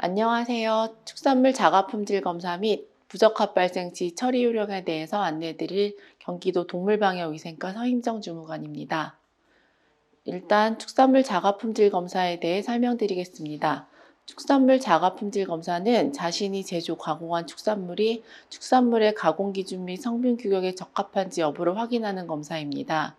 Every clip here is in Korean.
안녕하세요. 축산물 자가품질 검사 및 부적합 발생 시 처리 요령에 대해서 안내해드릴 경기도 동물방역위생과 서임정 주무관입니다. 일단 축산물 자가품질 검사에 대해 설명드리겠습니다. 축산물 자가품질 검사는 자신이 제조, 가공한 축산물이 축산물의 가공 기준 및 성분 규격에 적합한지 여부를 확인하는 검사입니다.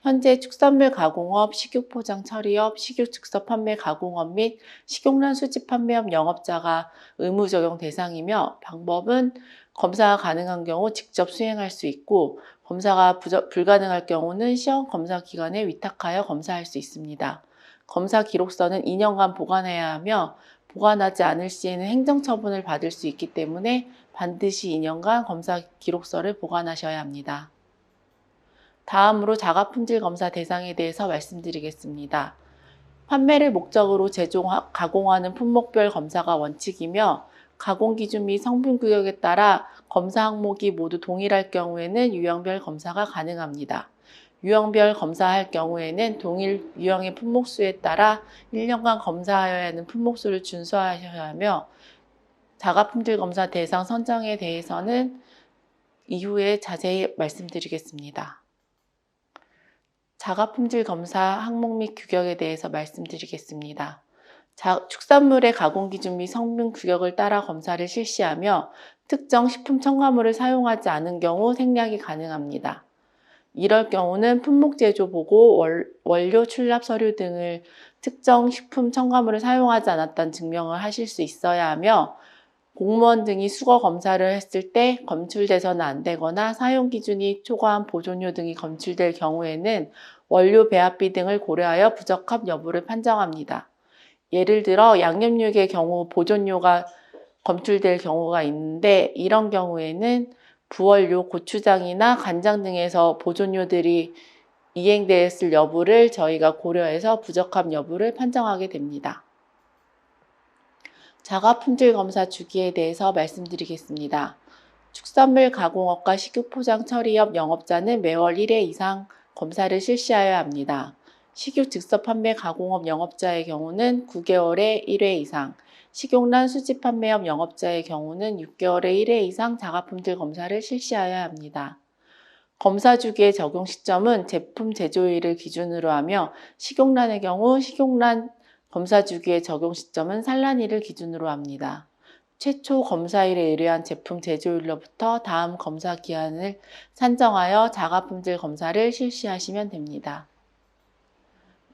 현재 축산물 가공업, 식육포장 처리업, 식육 즉석 판매 가공업 및 식용란 수집 판매업 영업자가 의무 적용 대상이며 방법은 검사가 가능한 경우 직접 수행할 수 있고 검사가 불가능할 경우는 시험 검사 기관에 위탁하여 검사할 수 있습니다. 검사 기록서는 2년간 보관해야 하며 보관하지 않을 시에는 행정처분을 받을 수 있기 때문에 반드시 2년간 검사 기록서를 보관하셔야 합니다. 다음으로 자가품질 검사 대상에 대해서 말씀드리겠습니다. 판매를 목적으로 제조, 가공하는 품목별 검사가 원칙이며 가공 기준 및 성분 규격에 따라 검사 항목이 모두 동일할 경우에는 유형별 검사가 가능합니다. 유형별 검사할 경우에는 동일 유형의 품목수에 따라 1년간 검사하여야 하는 품목수를 준수하셔야 하며 자가품질 검사 대상 선정에 대해서는 이후에 자세히 말씀드리겠습니다. 자가품질 검사 항목 및 규격에 대해서 말씀드리겠습니다. 축산물의 가공 기준 및 성분 규격을 따라 검사를 실시하며 특정 식품 첨가물을 사용하지 않은 경우 생략이 가능합니다. 이럴 경우는 품목 제조 보고, 원료 출납 서류 등을 특정 식품 첨가물을 사용하지 않았다는 증명을 하실 수 있어야 하며 공무원 등이 수거 검사를 했을 때 검출돼서는 안 되거나 사용 기준이 초과한 보존료 등이 검출될 경우에는 원료 배합비 등을 고려하여 부적합 여부를 판정합니다. 예를 들어 양념육의 경우 보존료가 검출될 경우가 있는데 이런 경우에는 부원료, 고추장이나 간장 등에서 보존료들이 이행되었을 여부를 저희가 고려해서 부적합 여부를 판정하게 됩니다. 자가품질 검사 주기에 대해서 말씀드리겠습니다. 축산물 가공업과 식육포장 처리업 영업자는 매월 1회 이상 검사를 실시하여야 합니다. 식육 즉석 판매 가공업 영업자의 경우는 9개월에 1회 이상, 식용란 수집 판매업 영업자의 경우는 6개월에 1회 이상 자가품질 검사를 실시하여야 합니다. 검사 주기의 적용 시점은 제품 제조일을 기준으로 하며 식용란의 경우 식용란 검사 주기의 적용 시점은 산란일을 기준으로 합니다. 최초 검사일에 의뢰한 제품 제조일로부터 다음 검사 기한을 산정하여 자가품질 검사를 실시하시면 됩니다.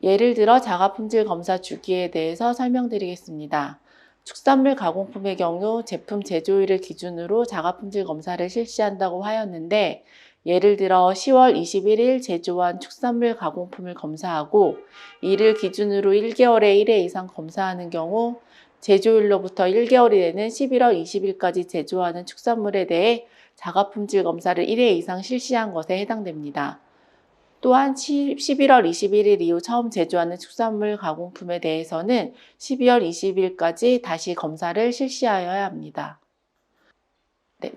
예를 들어 자가품질 검사 주기에 대해서 설명드리겠습니다. 축산물 가공품의 경우 제품 제조일을 기준으로 자가품질 검사를 실시한다고 하였는데 예를 들어 10월 21일 제조한 축산물 가공품을 검사하고 이를 기준으로 1개월에 1회 이상 검사하는 경우 제조일로부터 1개월이 되는 11월 20일까지 제조하는 축산물에 대해 자가품질 검사를 1회 이상 실시한 것에 해당됩니다. 또한 11월 21일 이후 처음 제조하는 축산물 가공품에 대해서는 12월 20일까지 다시 검사를 실시하여야 합니다.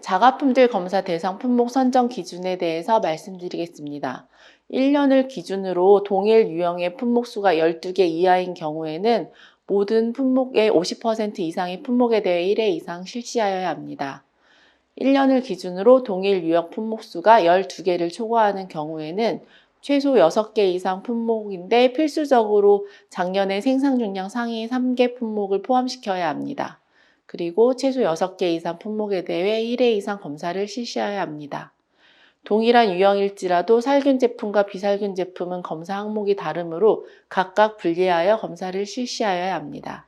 자가품질 검사 대상 품목 선정 기준에 대해서 말씀드리겠습니다. 1년을 기준으로 동일 유형의 품목수가 12개 이하인 경우에는 모든 품목의 50% 이상의 품목에 대해 1회 이상 실시하여야 합니다. 1년을 기준으로 동일 유형 품목수가 12개를 초과하는 경우에는 최소 6개 이상 품목인데 필수적으로 작년에 생산 중량 상위 3개 품목을 포함시켜야 합니다. 그리고 최소 6개 이상 품목에 대해 1회 이상 검사를 실시해야 합니다. 동일한 유형일지라도 살균 제품과 비살균 제품은 검사 항목이 다르므로 각각 분리하여 검사를 실시하여야 합니다.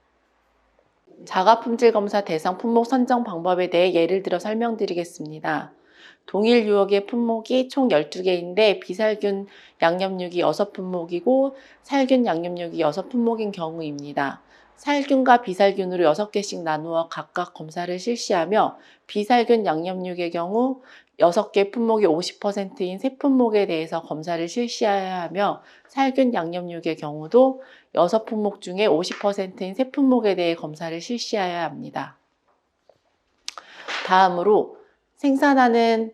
자가품질 검사 대상 품목 선정 방법에 대해 예를 들어 설명드리겠습니다. 동일 유형의 품목이 총 12개인데 비살균 양념육이 6품목이고 살균 양념육이 6품목인 경우입니다. 살균과 비살균으로 6개씩 나누어 각각 검사를 실시하며 비살균 양념육의 경우 6개 품목이 50%인 3품목에 대해서 검사를 실시해야 하며 살균 양념육의 경우도 6품목 중에 50%인 3품목에 대해 검사를 실시해야 합니다. 다음으로 생산하는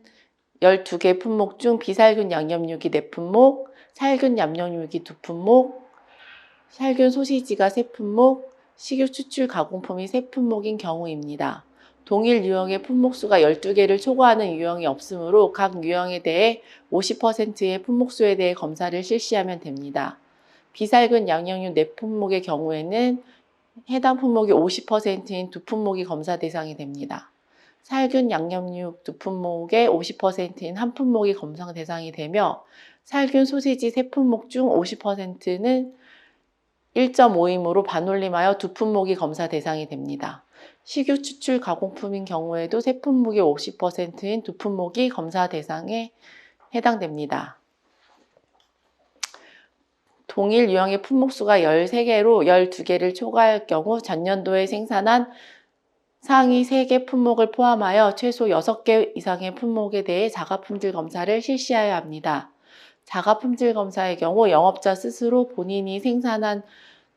12개 품목 중 비살균 양념육이 4품목, 살균 양념육이 2품목, 살균 소시지가 3품목, 식유 추출 가공품이 세 품목인 경우입니다. 동일 유형의 품목수가 12개를 초과하는 유형이 없으므로 각 유형에 대해 50%의 품목수에 대해 검사를 실시하면 됩니다. 비살균 양념류 4품목의 경우에는 해당 품목이 50%인 두 품목이 검사 대상이 됩니다. 살균 양념류 두 품목의 50%인 한 품목이 검사 대상이 되며 살균 소시지 세 품목 중 50%는 1.5임으로 반올림하여 두 품목이 검사 대상이 됩니다. 식유 추출 가공품인 경우에도 세 품목의 50%인 두 품목이 검사 대상에 해당됩니다. 동일 유형의 품목수가 13개로 12개를 초과할 경우 전년도에 생산한 상위 3개 품목을 포함하여 최소 6개 이상의 품목에 대해 자가품질 검사를 실시해야 합니다. 자가품질 검사의 경우 영업자 스스로 본인이 생산한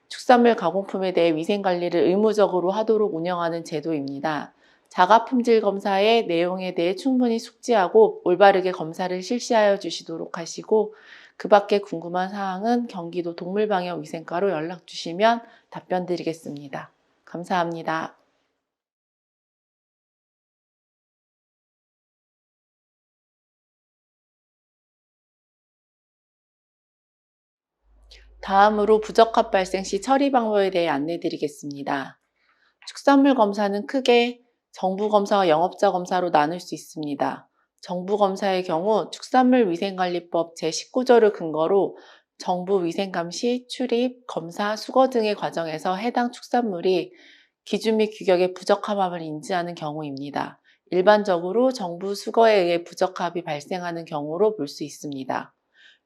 축산물 가공품에 대해 위생관리를 의무적으로 하도록 운영하는 제도입니다. 자가품질 검사의 내용에 대해 충분히 숙지하고 올바르게 검사를 실시하여 주시도록 하시고 그 밖에 궁금한 사항은 경기도 동물방역위생과로 연락 주시면 답변 드리겠습니다. 감사합니다. 다음으로 부적합 발생 시 처리 방법에 대해 안내 드리겠습니다. 축산물 검사는 크게 정부 검사와 영업자 검사로 나눌 수 있습니다. 정부 검사의 경우 축산물위생관리법 제19조를 근거로 정부 위생감시, 출입, 검사, 수거 등의 과정에서 해당 축산물이 기준 및 규격의 부적합함을 인지하는 경우입니다. 일반적으로 정부 수거에 의해 부적합이 발생하는 경우로 볼 수 있습니다.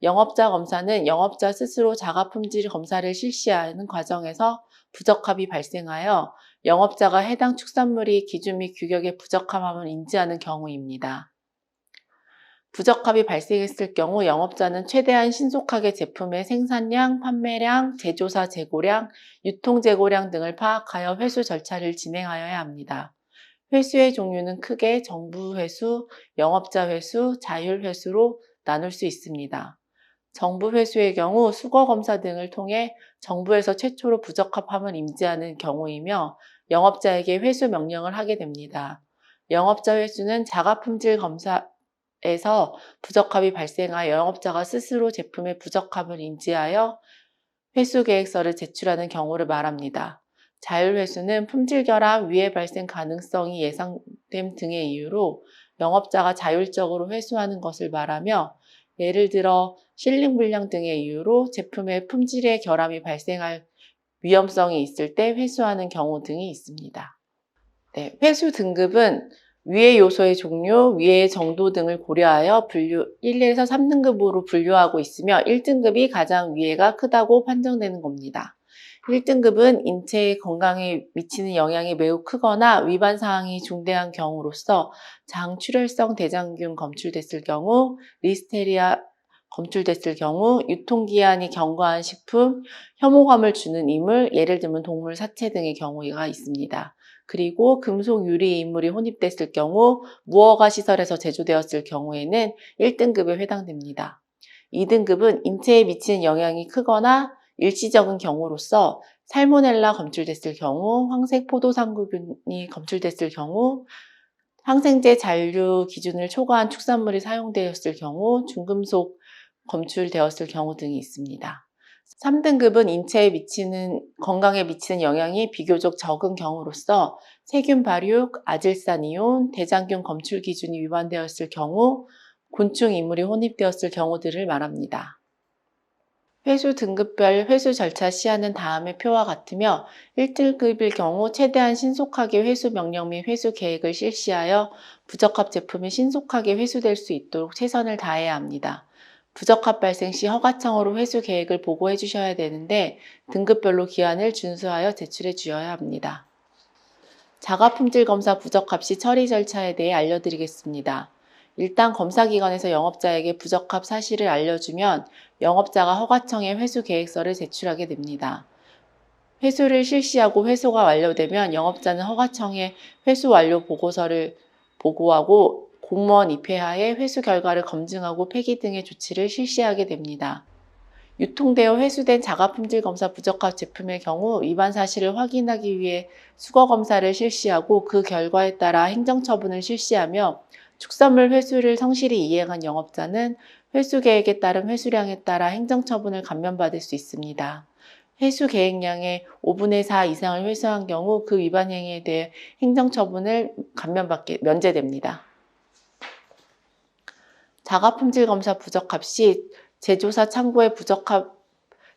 영업자 검사는 영업자 스스로 자가품질 검사를 실시하는 과정에서 부적합이 발생하여 영업자가 해당 축산물이 기준 및 규격의 부적합함을 인지하는 경우입니다. 부적합이 발생했을 경우 영업자는 최대한 신속하게 제품의 생산량, 판매량, 제조사 재고량, 유통 재고량 등을 파악하여 회수 절차를 진행하여야 합니다. 회수의 종류는 크게 정부 회수, 영업자 회수, 자율 회수로 나눌 수 있습니다. 정부 회수의 경우 수거 검사 등을 통해 정부에서 최초로 부적합함을 인지하는 경우이며 영업자에게 회수 명령을 하게 됩니다. 영업자 회수는 자가품질 검사에서 부적합이 발생하여 영업자가 스스로 제품의 부적합을 인지하여 회수 계획서를 제출하는 경우를 말합니다. 자율회수는 품질 결함, 위해 발생 가능성이 예상됨 등의 이유로 영업자가 자율적으로 회수하는 것을 말하며 예를 들어 실링 불량 등의 이유로 제품의 품질에 결함이 발생할 위험성이 있을 때 회수하는 경우 등이 있습니다. 회수 등급은 위해 요소의 종류, 위해 정도 등을 고려하여 1에서 3등급으로 분류하고 있으며 1등급이 가장 위해가 크다고 판정되는 겁니다. 1등급은 인체 건강에 미치는 영향이 매우 크거나 위반 사항이 중대한 경우로서 장출혈성 대장균 검출됐을 경우, 리스테리아 검출됐을 경우, 유통기한이 경과한 식품, 혐오감을 주는 이물, 예를 들면 동물 사체 등의 경우가 있습니다. 그리고 금속 유리 이물이 혼입됐을 경우, 무허가 시설에서 제조되었을 경우에는 1등급에 해당됩니다. 2등급은 인체에 미치는 영향이 크거나 일시적인 경우로서 살모넬라 검출됐을 경우, 황색 포도상구균이 검출됐을 경우, 항생제 잔류 기준을 초과한 축산물이 사용되었을 경우, 중금속 검출되었을 경우 등이 있습니다. 3등급은 인체에 건강에 미치는 영향이 비교적 적은 경우로서 세균 발육, 아질산이온, 대장균 검출 기준이 위반되었을 경우, 곤충 이물이 혼입되었을 경우들을 말합니다. 회수 등급별 회수 절차 시한은 다음의 표와 같으며 1등급일 경우 최대한 신속하게 회수 명령 및 회수 계획을 실시하여 부적합 제품이 신속하게 회수될 수 있도록 최선을 다해야 합니다. 부적합 발생 시 허가청으로 회수 계획을 보고해 주셔야 되는데 등급별로 기한을 준수하여 제출해 주셔야 합니다. 자가품질 검사 부적합 시 처리 절차에 대해 알려드리겠습니다. 일단 검사기관에서 영업자에게 부적합 사실을 알려주면 영업자가 허가청에 회수 계획서를 제출하게 됩니다. 회수를 실시하고 회수가 완료되면 영업자는 허가청에 회수 완료 보고서를 보고하고 공무원 입회하에 회수 결과를 검증하고 폐기 등의 조치를 실시하게 됩니다. 유통되어 회수된 자가품질 검사 부적합 제품의 경우 위반 사실을 확인하기 위해 수거 검사를 실시하고 그 결과에 따라 행정처분을 실시하며 축산물 회수를 성실히 이행한 영업자는 회수 계획에 따른 회수량에 따라 행정처분을 감면받을 수 있습니다. 회수 계획량의 5분의 4 이상을 회수한 경우 그 위반 행위에 대해 행정처분을 면제됩니다. 자가품질 검사 부적합 시 제조사 창고에 부적합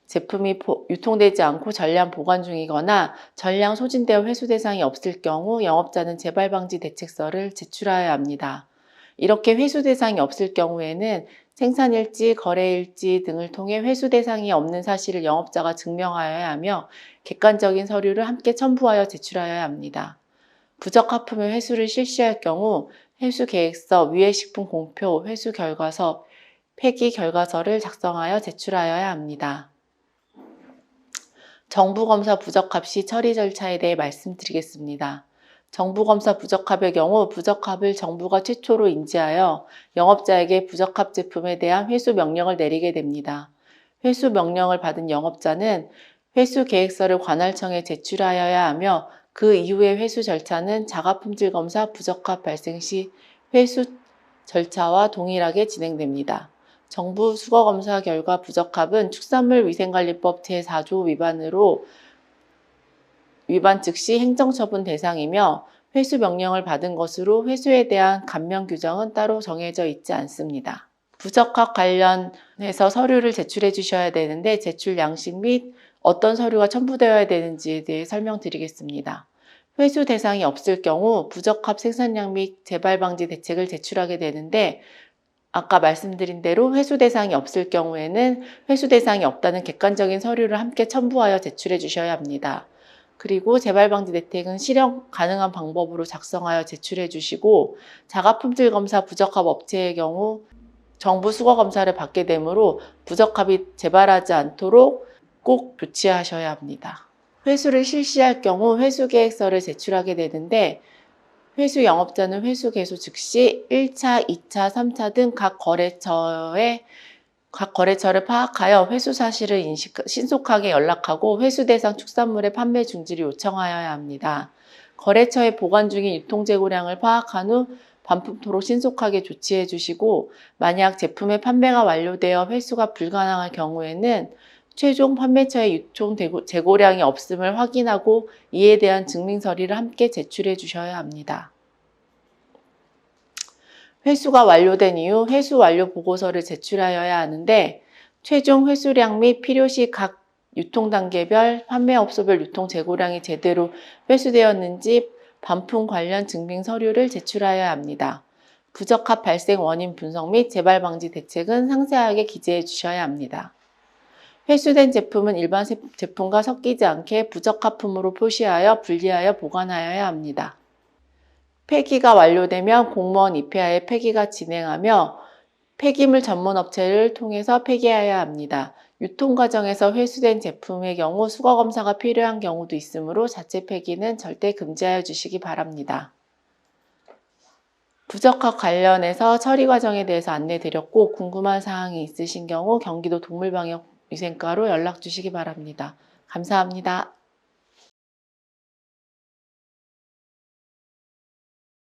제품이 유통되지 않고 전량 보관 중이거나 전량 소진되어 회수 대상이 없을 경우 영업자는 재발방지 대책서를 제출하여야 합니다. 이렇게 회수 대상이 없을 경우에는 생산일지, 거래일지 등을 통해 회수 대상이 없는 사실을 영업자가 증명하여야 하며 객관적인 서류를 함께 첨부하여 제출하여야 합니다. 부적합품의 회수를 실시할 경우 회수계획서, 위해식품 공표, 회수 결과서, 폐기 결과서를 작성하여 제출하여야 합니다. 정부검사 부적합 시 처리 절차에 대해 말씀드리겠습니다. 정부검사 부적합의 경우 부적합을 정부가 최초로 인지하여 영업자에게 부적합 제품에 대한 회수 명령을 내리게 됩니다. 회수 명령을 받은 영업자는 회수 계획서를 관할청에 제출하여야 하며 그 이후의 회수 절차는 자가품질 검사 부적합 발생 시 회수 절차와 동일하게 진행됩니다. 정부 수거검사 결과 부적합은 축산물위생관리법 제4조 위반 즉시 행정처분 대상이며 회수 명령을 받은 것으로 회수에 대한 감면 규정은 따로 정해져 있지 않습니다. 부적합 관련해서 서류를 제출해 주셔야 되는데 제출 양식 및 어떤 서류가 첨부되어야 되는지에 대해 설명드리겠습니다. 회수 대상이 없을 경우 부적합 생산량 및 재발방지 대책을 제출하게 되는데 아까 말씀드린 대로 회수 대상이 없을 경우에는 회수 대상이 없다는 객관적인 서류를 함께 첨부하여 제출해 주셔야 합니다. 그리고 재발방지 대책은 실현 가능한 방법으로 작성하여 제출해 주시고 자가품질 검사 부적합 업체의 경우 정부 수거 검사를 받게 되므로 부적합이 재발하지 않도록 꼭 조치하셔야 합니다. 회수를 실시할 경우 회수계획서를 제출하게 되는데 회수 영업자는 회수 개수 즉시 1차, 2차, 3차 등 각 거래처를 파악하여 회수 사실을 신속하게 연락하고 회수 대상 축산물의 판매 중지를 요청하여야 합니다. 거래처에 보관 중인 유통재고량을 파악한 후 반품토록 신속하게 조치해 주시고 만약 제품의 판매가 완료되어 회수가 불가능할 경우에는 최종 판매처에 유통 재고량이 없음을 확인하고 이에 대한 증명서류를 함께 제출해 주셔야 합니다. 회수가 완료된 이후 회수 완료 보고서를 제출하여야 하는데 최종 회수량 및 필요시 각 유통단계별, 판매업소별 유통 재고량이 제대로 회수되었는지 반품 관련 증빙 서류를 제출하여야 합니다. 부적합 발생 원인 분석 및 재발 방지 대책은 상세하게 기재해 주셔야 합니다. 회수된 제품은 일반 제품과 섞이지 않게 부적합품으로 표시하여 분리하여 보관하여야 합니다. 폐기가 완료되면 공무원 입회하에 폐기가 진행하며 폐기물 전문 업체를 통해서 폐기해야 합니다. 유통 과정에서 회수된 제품의 경우 수거 검사가 필요한 경우도 있으므로 자체 폐기는 절대 금지하여 주시기 바랍니다. 부적합 관련해서 처리 과정에 대해서 안내드렸고 궁금한 사항이 있으신 경우 경기도 동물방역위생과로 연락 주시기 바랍니다. 감사합니다.